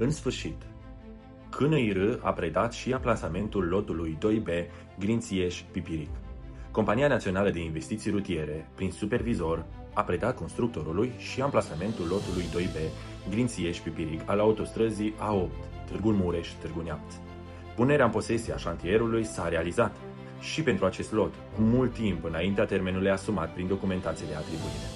În sfârșit, CNIR a predat și amplasamentul lotului 2B Grințieș-Pipiric. Compania Națională de Investiții Rutiere, prin supervizor, a predat constructorului și amplasamentul lotului 2B Grințieș-Pipiric al autostrăzii A8, Târgu Mureș-Târgu Neamț. Punerea în posesie a șantierului s-a realizat și pentru acest lot, cu mult timp înaintea termenului asumat prin documentație de atribuire.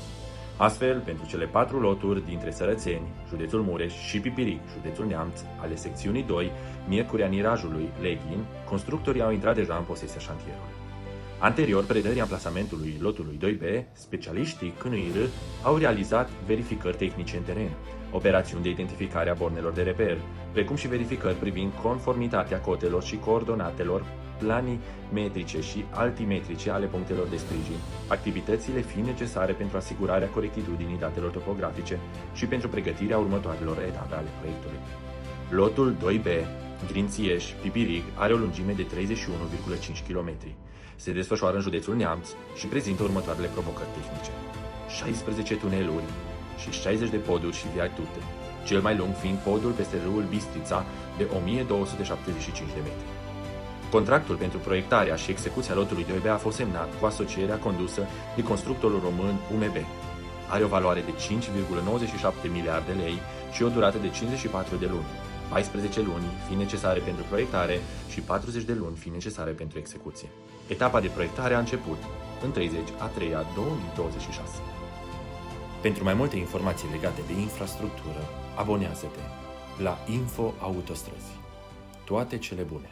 Astfel, pentru cele 4 loturi dintre Sărățeni, județul Mureș și Pipiric, județul Neamț, ale secțiunii 2, Miercurea Nirajului, Leghin, constructorii au intrat deja în posesia șantierului. Anterior predării amplasamentului lotului 2B, specialiștii CNIR au realizat verificări tehnice în teren, operațiuni de identificare a bornelor de reper, precum și verificări privind conformitatea cotelor și coordonatelor planimetrice și altimetrice ale punctelor de sprijin, activitățile fiind necesare pentru asigurarea corectitudinii datelor topografice și pentru pregătirea următoarelor etape ale proiectului. Lotul 2B, Grințieș-Pipiric, are o lungime de 31,5 km. Se desfășoară în județul Neamț și prezintă următoarele provocări tehnice: 16 tuneluri și 60 de poduri și viaducte, cel mai lung fiind podul peste râul Bistrița de 1275 de metri. Contractul pentru proiectarea și execuția lotului 2B a fost semnat cu asocierea condusă de constructorul român UMB. Are o valoare de 5,97 miliarde de lei și o durată de 54 de luni, 14 luni fiind necesare pentru proiectare și 40 de luni fiind necesare pentru execuție. Etapa de proiectare a început în 30/3/2026. Pentru mai multe informații legate de infrastructură, abonează-te la Info Autostrăzi. Toate cele bune!